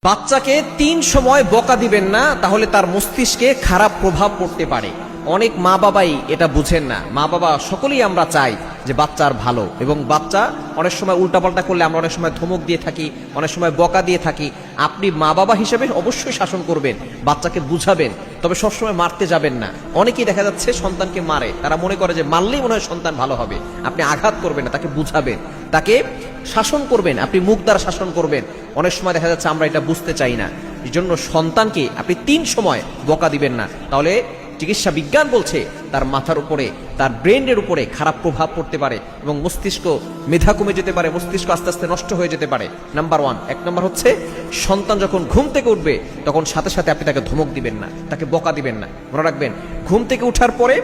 বাচ্চাকে ৩ সময় বকা দিবেন না, তাহলে তার মস্তিষ্কে খারাপ প্রভাব পড়তে পারে। অনেক মা বাবাই এটা বুঝেন না। মা বাবা সকলেই আমরা চাই যে বাচ্চার ভালো, এবং বাচ্চা অনেক সময় উল্টাপাল্টা করলে আমরা অনেক সময় ধমক দিয়ে থাকি, অনেক সময় বকা দিয়ে থাকি। আপনি মা বাবা হিসেবে অবশ্যই শাসন করবেন, বাচ্চাকে বুঝাবেন, তবে সবসময় মারতে যাবেন না। অনেকেই দেখা যাচ্ছে সন্তানকে মারে, তারা মনে করে যে মারলেই মনে হয় সন্তান ভালো হবে। আপনি আঘাত করবেন না, তাকে বুঝাবেন, তাকে শাসন করবেন, আপনি মুখ দ্বারা শাসন করবেন। অনেক সময় দেখা যাচ্ছে আমরা এটা বুঝতে চাই না। এই জন্য সন্তানকে আপনি ৩ সময় বকা দিবেন না, তাহলে চিকিৎসা বিজ্ঞান বলছে তার মাথার উপরে, তার ব্রেনের উপরে খারাপ প্রভাব পড়তে পারে এবং মস্তিষ্ক মেধা কমে যেতে পারে, মস্তিষ্ক আস্তে আস্তে নষ্ট হয়ে যেতে পারে। নাম্বার 1 নম্বর হচ্ছে, সন্তান যখন ঘুম থেকে উঠবে তখন সাথে সাথে আপনি তাকে ধমক দিবেন না, তাকে বকা দিবেন না। মনে রাখবেন, ঘুম থেকে উঠার পরে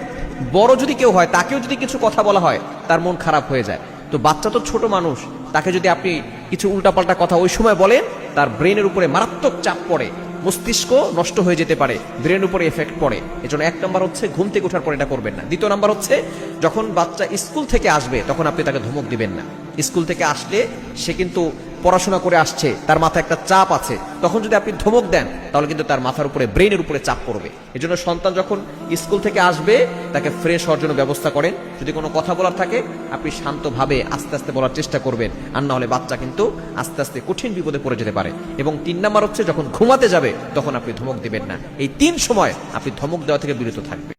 বড় যদি কেউ হয়, তাকেও যদি কিছু কথা বলা হয়, তার মন খারাপ হয়ে যায়। তো বাচ্চা তো ছোট মানুষ, তাকে যদি আপনি কিছু উল্টাপাল্টা কথা ওই সময় বলেন, তার ব্রেনের উপরে মারাত্মক চাপ পড়ে, মস্তিষ্ক নষ্ট হয়ে যেতে পারে, ব্রেন উপরে এফেক্ট পড়ে। এজন্য 1 নম্বর হচ্ছে ঘুম থেকে ওঠার পর এটা করবেন না। 2 নম্বর হচ্ছে, যখন বাচ্চা স্কুল থেকে আসবে তখন আপনি তাকে ধমক দিবেন না। স্কুল থেকে আসলে সে কিন্তু পড়াশোনা করে আসছে, তার মাথায় একটা চাপ আছে, তখন যদি আপনি ধমক দেন তাহলে কিন্তু তার মাথার উপরে, ব্রেনের উপরে চাপ পড়বে। এজন্য সন্তান যখন স্কুল থেকে আসবে তাকে ফ্রেশ হওয়ার জন্য ব্যবস্থা করেন। যদি কোনো কথা বলার থাকে আপনি শান্তভাবে আস্তে আস্তে বলার চেষ্টা করবেন, আর না হলে বাচ্চা কিন্তু আস্তে আস্তে কঠিন বিপদে পড়ে যেতে পারে। এবং 3 নম্বর হচ্ছে, যখন ঘুমাতে যাবে তখন আপনি ধমক দিবেন না। এই 3 সময় আপনি ধমক দেওয়া থেকে বিরত থাকবেন।